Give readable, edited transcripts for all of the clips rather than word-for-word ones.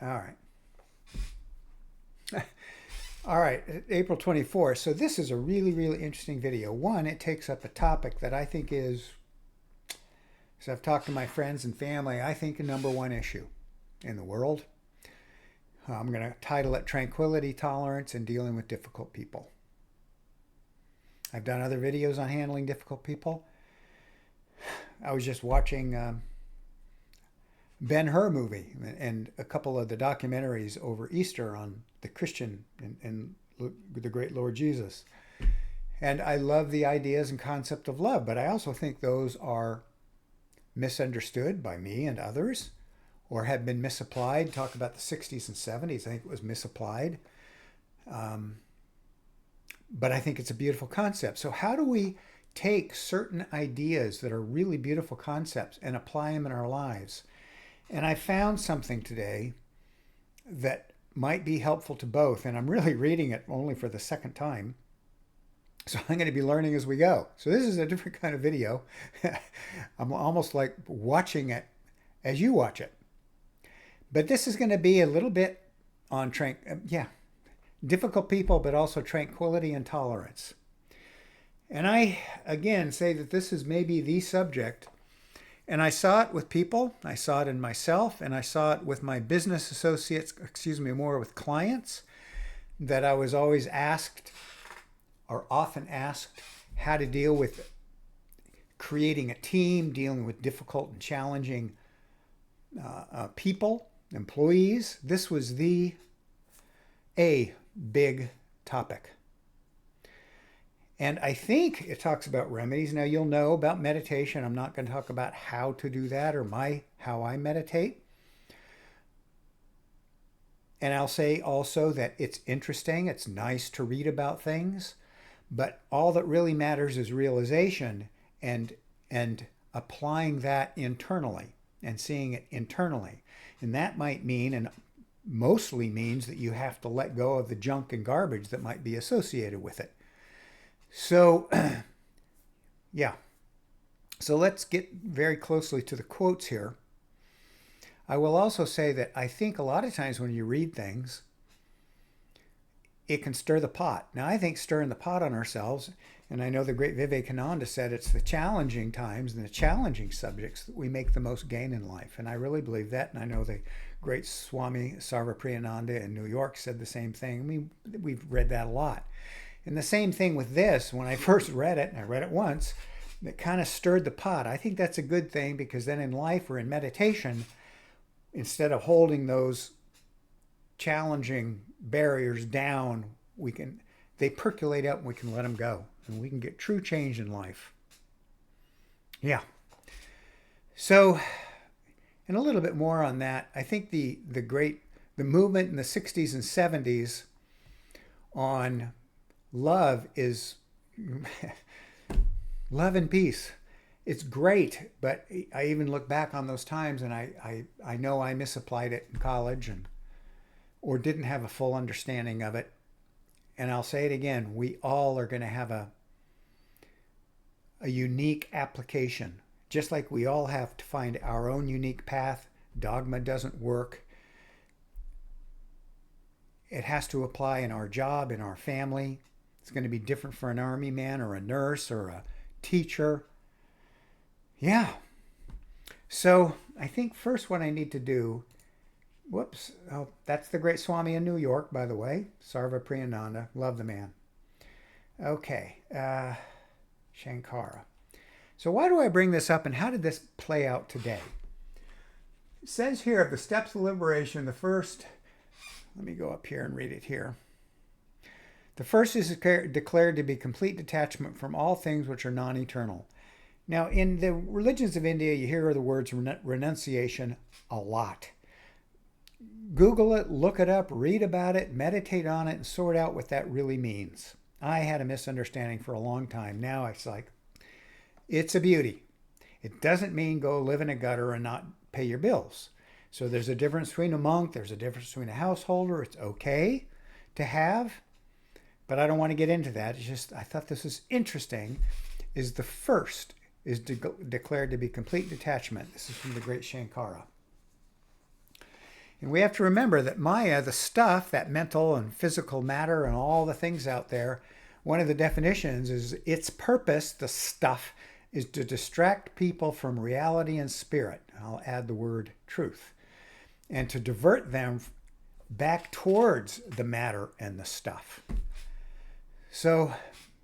All right. All right, April 24th. So this is a really, really interesting video. One, it takes up a topic that I think is, as I've talked to my friends and family, I think a number one issue in the world. I'm going to title it Tranquility, Tolerance, and Dealing with Difficult People. I've done other videos on handling difficult people. I was just watching Ben-Hur movie and a couple of the documentaries over Easter on the Christian and the great Lord Jesus. And I love the ideas and concept of love, but I also think those are misunderstood by me and others or have been misapplied. Talk about the 60s and 70s. I think it was misapplied. But I think it's a beautiful concept. So how do we take certain ideas that are really beautiful concepts and apply them in our lives? And I found something today that might be helpful to both. And I'm really reading it only for the second time. So I'm going to be learning as we go. So this is a different kind of video. I'm almost like watching it as you watch it. But this is going to be a little bit on difficult people, but also tranquility and tolerance. And I, again, say that this is maybe the subject. And I saw it with people, I saw it in myself, and I saw it with my business associates, more with clients, that I was always asked, or often asked, how to deal with creating a team, dealing with difficult and challenging people, employees. This was a big topic. And I think it talks about remedies. Now you'll know about meditation. I'm not going to talk about how to do that or how I meditate. And I'll say also that it's interesting. It's nice to read about things, but all that really matters is realization and applying that internally and seeing it internally. And that might mean, and mostly means, that you have to let go of the junk and garbage that might be associated with it. So, yeah. So let's get very closely to the quotes here. I will also say that I think a lot of times when you read things, it can stir the pot. Now, I think stirring the pot on ourselves, and I know the great Vivekananda said it's the challenging times and the challenging subjects that we make the most gain in life. And I really believe that. And I know the great Swami Sarvapriyananda in New York said the same thing. I mean, we've read that a lot. And the same thing with this, when I first read it, and I read it once, it kind of stirred the pot. I think that's a good thing, because then in life or in meditation, instead of holding those challenging barriers down, they percolate up and we can let them go. And we can get true change in life. Yeah. So, and a little bit more on that, I think the movement in the 60s and 70s on love is love and peace. It's great, but I even look back on those times and I know I misapplied it in college or didn't have a full understanding of it. And I'll say it again, we all are going to have a unique application. Just like we all have to find our own unique path. Dogma doesn't work. It has to apply in our job, in our family. It's going to be different for an army man or a nurse or a teacher. Yeah. So I think first what I need to do, that's the great Swami in New York, by the way, Sarvapriyananda. Love the man. Okay. Shankara. So why do I bring this up, and how did this play out today? It says here, of the steps of liberation, the first, let me go up here and read it here. The first is declared to be complete detachment from all things which are non-eternal. Now, in the religions of India, you hear the words renunciation a lot. Google it, look it up, read about it, meditate on it, and sort out what that really means. I had a misunderstanding for a long time. Now it's like, it's a beauty. It doesn't mean go live in a gutter and not pay your bills. So there's a difference between a monk, there's a difference between a householder. It's okay to have, but I don't want to get into that. It's just, I thought this was interesting, is the first is declared to be complete detachment. This is from the great Shankara. And we have to remember that Maya, the stuff, that mental and physical matter and all the things out there, one of the definitions is its purpose, the stuff, is to distract people from reality and spirit. I'll add the word truth. And to divert them back towards the matter and the stuff. So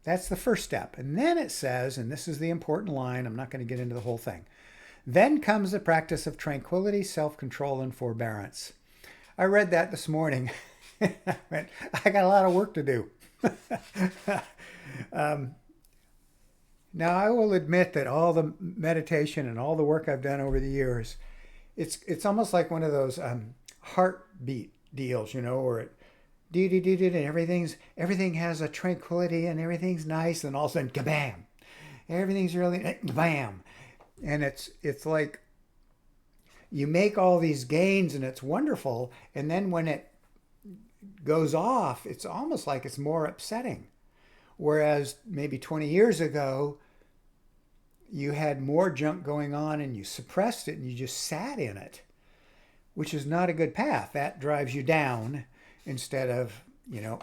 that's the first step. And then it says, and this is the important line, I'm not going to get into the whole thing. Then comes the practice of tranquility, self-control, and forbearance. I read that this morning. I got a lot of work to do. Now, I will admit that all the meditation and all the work I've done over the years, it's almost like one of those heartbeat deals, where it and everything has a tranquility and everything's nice, and all of a sudden, kabam! Everything's really kabam! And it's like you make all these gains and it's wonderful, and then when it goes off, it's almost like it's more upsetting. Whereas maybe 20 years ago, you had more junk going on and you suppressed it and you just sat in it, which is not a good path. That drives you down instead of,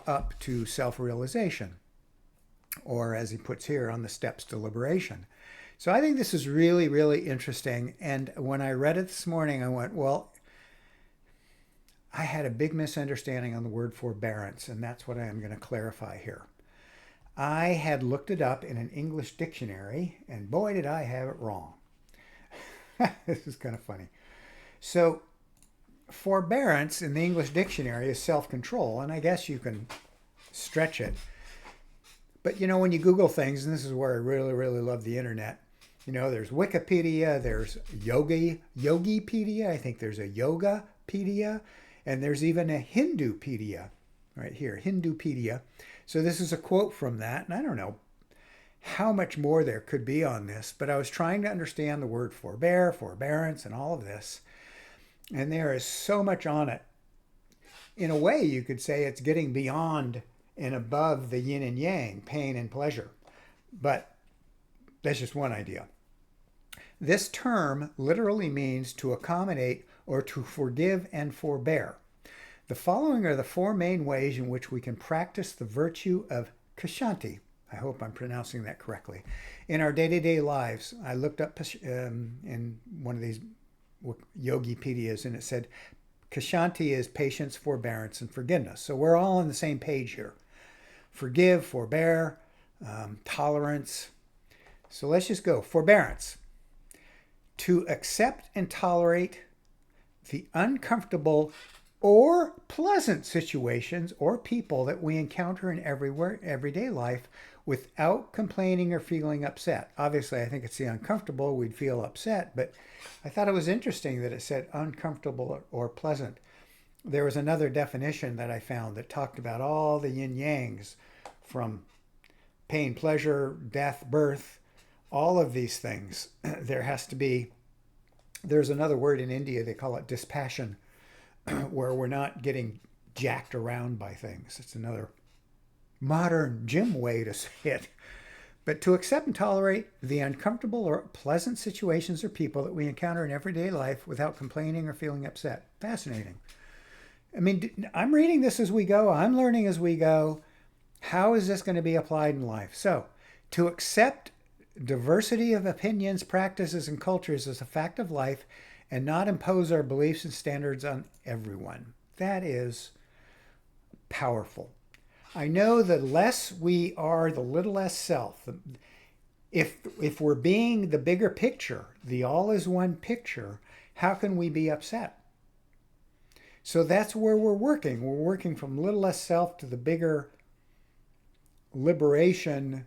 up to self-realization, or as he puts here, on the steps to liberation. So I think this is really, really interesting. And when I read it this morning, I went, well, I had a big misunderstanding on the word forbearance, and that's what I am going to clarify here. I had looked it up in an English dictionary, and boy, did I have it wrong. This is kind of funny. So forbearance in the English dictionary is self-control, and I guess you can stretch it. But when you Google things, and this is where I really, really love the internet, there's Wikipedia, there's Yogipedia, I think there's a Yogapedia, and there's even a Hindupedia, right here, Hindupedia. So this is a quote from that, and I don't know how much more there could be on this, but I was trying to understand the word forbear, forbearance, and all of this, and there is so much on it. In a way, you could say it's getting beyond and above the yin and yang, pain and pleasure, but that's just one idea. This term literally means to accommodate or to forgive and forbear. The following are the four main ways in which we can practice the virtue of Kshanti. I hope I'm pronouncing that correctly. In our day-to-day lives, I looked up in one of these Yogipedias, and it said Kshanti is patience, forbearance, and forgiveness. So we're all on the same page here. Forgive, forbear, tolerance. So let's just go. Forbearance. To accept and tolerate the uncomfortable or pleasant situations or people that we encounter in everyday life without complaining or feeling upset. Obviously, I think it's the uncomfortable we'd feel upset, but I thought it was interesting that it said uncomfortable or pleasant. There was another definition that I found that talked about all the yin-yangs from pain, pleasure, death, birth, all of these things. There's another word in India, they call it dispassion, where we're not getting jacked around by things. It's another modern gym way to say it. But to accept and tolerate the uncomfortable or pleasant situations or people that we encounter in everyday life without complaining or feeling upset. Fascinating. I mean, I'm reading this as we go. I'm learning as we go. How is this going to be applied in life? So, to accept diversity of opinions, practices, and cultures as a fact of life and not impose our beliefs and standards on everyone. That is powerful. I know the less we are, the little less self. If we're being the bigger picture, the all is one picture, how can we be upset? So that's where we're working. We're working from little less self to the bigger liberation,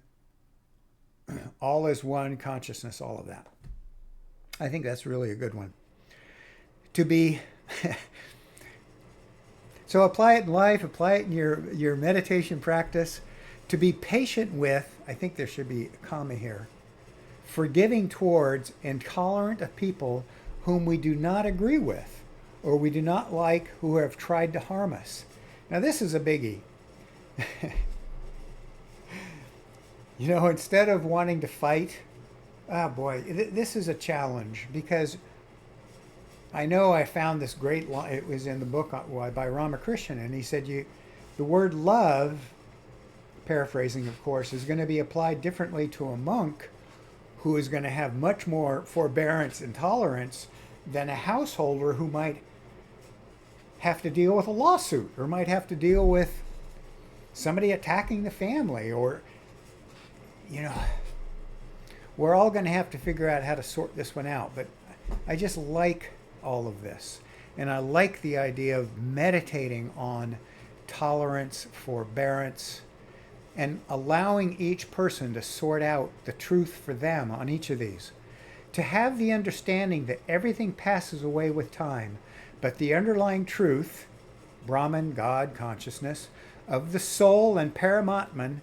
all is one consciousness, all of that. I think that's really a good one. So apply it in life, apply it in your meditation practice. To be patient with, I think there should be a comma here, forgiving towards and tolerant of people whom we do not agree with or we do not like, who have tried to harm us. Now this is a biggie. Instead of wanting to fight, this is a challenge, because I know I found this great line. It was in the book by Ramakrishna, and he said, the word love, paraphrasing of course, is going to be applied differently to a monk who is going to have much more forbearance and tolerance than a householder who might have to deal with a lawsuit or might have to deal with somebody attacking the family, or, you know, we're all going to have to figure out how to sort this one out. But I just like all of this. And I like the idea of meditating on tolerance, forbearance, and allowing each person to sort out the truth for them on each of these. To have the understanding that everything passes away with time, but the underlying truth, Brahman, God, consciousness, of the soul and Paramatman,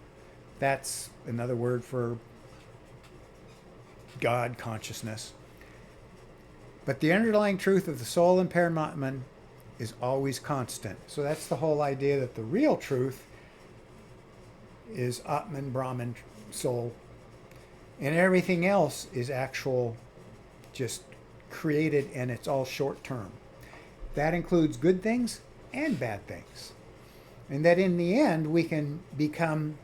that's another word for God, consciousness. But the underlying truth of the soul and Paramatman is always constant. So that's the whole idea that the real truth is Atman, Brahman, soul, and everything else is actual, just created, and it's all short term. That includes good things and bad things. And that in the end, we can become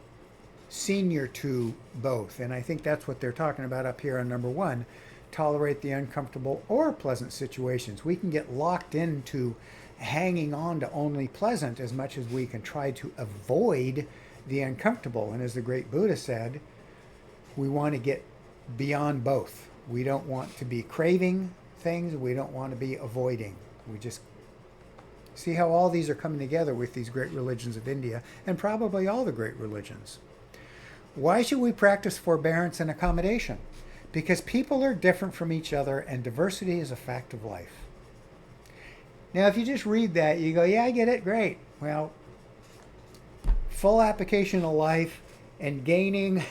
senior to both. And I think that's what they're talking about up here on number 1. Tolerate the uncomfortable or pleasant situations. We can get locked into hanging on to only pleasant as much as we can try to avoid the uncomfortable. And as the great Buddha said, we want to get beyond both. We don't want to be craving things. We don't want to be avoiding. We just see how all these are coming together with these great religions of India, and probably all the great religions. Why should we practice forbearance and accommodation? Because people are different from each other, and diversity is a fact of life. Now, if you just read that, you go, yeah, I get it, great. Well, full application of life and gaining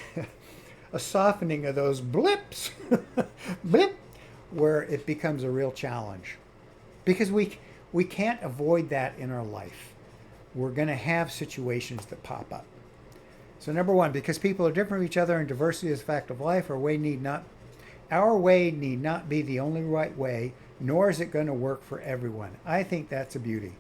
a softening of those blips, blip, where it becomes a real challenge. Because we can't avoid that in our life. We're going to have situations that pop up. So number 1, because people are different from each other and diversity is a fact of life, our way need not be the only right way, nor is it going to work for everyone. I think that's a beauty.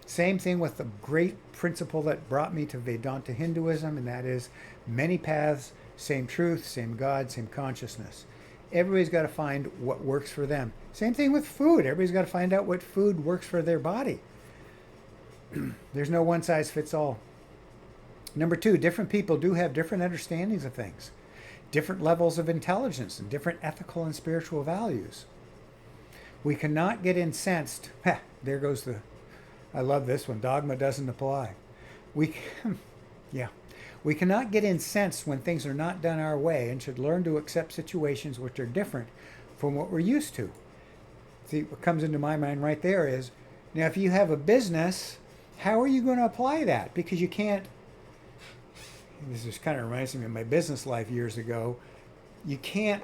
Same thing with the great principle that brought me to Vedanta Hinduism, and that is many paths, same truth, same God, same consciousness. Everybody's got to find what works for them. Same thing with food. Everybody's got to find out what food works for their body. There's no one size fits all. Number 2, different people do have different understandings of things, different levels of intelligence, and different ethical and spiritual values. We cannot get incensed. There goes I love this one. Dogma doesn't apply. We cannot get incensed when things are not done our way, and should learn to accept situations which are different from what we're used to. See, what comes into my mind right there is, now if you have a business, how are you going to apply that? Because you can't, this just kind of reminds me of my business life years ago, you can't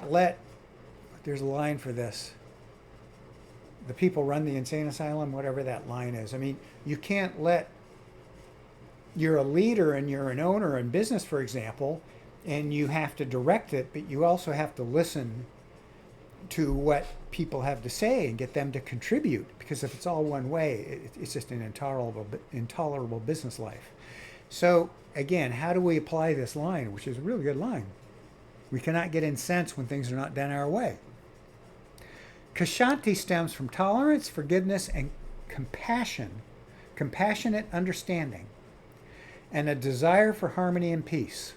there's a line for this, the people run the insane asylum, whatever that line is. I mean, you can't you're a leader and you're an owner in business, for example, and you have to direct it, but you also have to listen to what people have to say and get them to contribute, because if it's all one way, it's just an intolerable business life. So again, how do we apply this line, which is a really good line? We cannot get incensed when things are not done our way. Kshanti stems from tolerance, forgiveness, and compassionate understanding, and a desire for harmony and peace.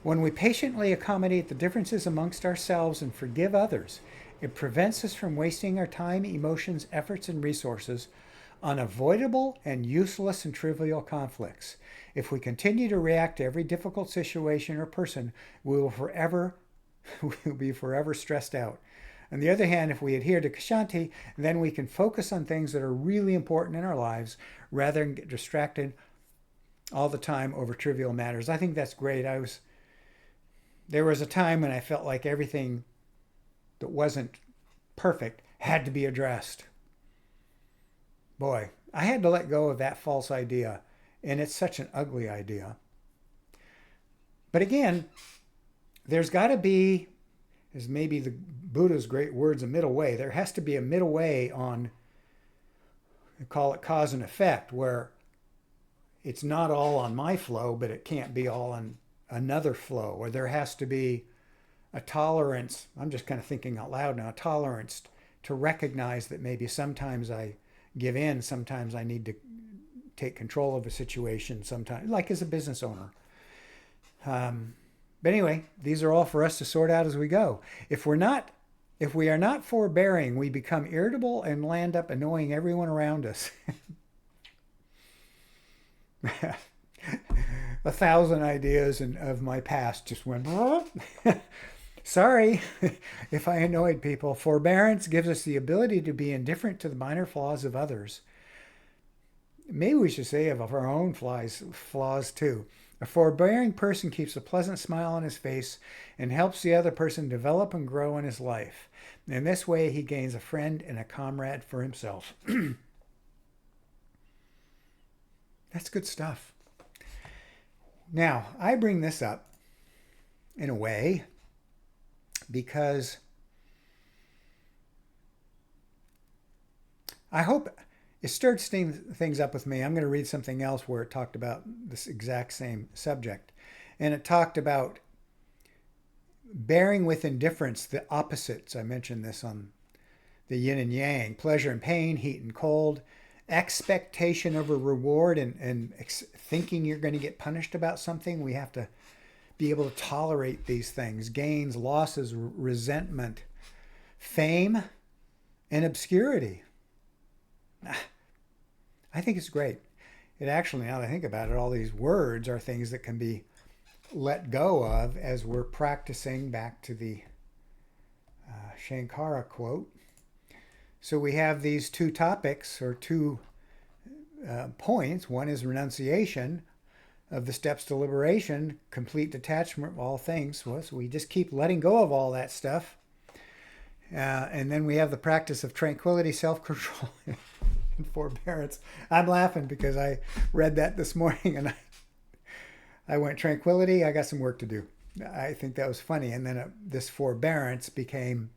When we patiently accommodate the differences amongst ourselves and forgive others, it prevents us from wasting our time, emotions, efforts, and resources on avoidable and useless and trivial conflicts. If we continue to react to every difficult situation or person, we will be forever stressed out. On the other hand, if we adhere to Kshanti, then we can focus on things that are really important in our lives rather than get distracted all the time over trivial matters. I think that's great. There was a time when I felt like everything that wasn't perfect had to be addressed. Boy, I had to let go of that false idea, and it's such an ugly idea. But again, there's got to be is maybe the Buddha's great words, a middle way. There has to be a middle way on, I call it cause and effect, where it's not all on my flow, but it can't be all on another flow. Or there has to be a tolerance. I'm just kind of thinking out loud now, a tolerance to recognize that maybe sometimes I give in, sometimes I need to take control of a situation, sometimes, like as a business owner. But anyway, these are all for us to sort out as we go. If we are not forbearing, we become irritable and land up annoying everyone around us. 1,000 ideas of my past just went. Sorry if I annoyed people. Forbearance gives us the ability to be indifferent to the minor flaws of others. Maybe we should say of our own flaws too. A forbearing person keeps a pleasant smile on his face and helps the other person develop and grow in his life. In this way, he gains a friend and a comrade for himself. That's good stuff. Now, I bring this up in a way because I hope it stirred things up with me. I'm going to read something else where it talked about this exact same subject. And it talked about bearing with indifference the opposites. I mentioned this on the yin and yang, pleasure and pain, heat and cold, expectation of a reward and thinking you're going to get punished about something. We have to be able to tolerate these things, gains, losses, resentment, fame, and obscurity. I think it's great. It actually, now that I think about it, all these words are things that can be let go of as we're practicing, back to the Shankara quote. So we have these two topics, or two points. One is renunciation of the steps to liberation, complete detachment of all things. So we just keep letting go of all that stuff. And then we have the practice of tranquility, self-control, and forbearance. I'm laughing because I read that this morning and I went, tranquility, I got some work to do. I think that was funny. And then this forbearance became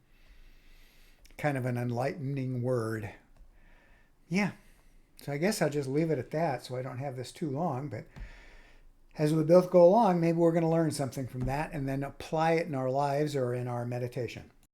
kind of an enlightening word. Yeah. So I guess I'll just leave it at that so I don't have this too long. But as we both go along, maybe we're going to learn something from that and then apply it in our lives or in our meditation.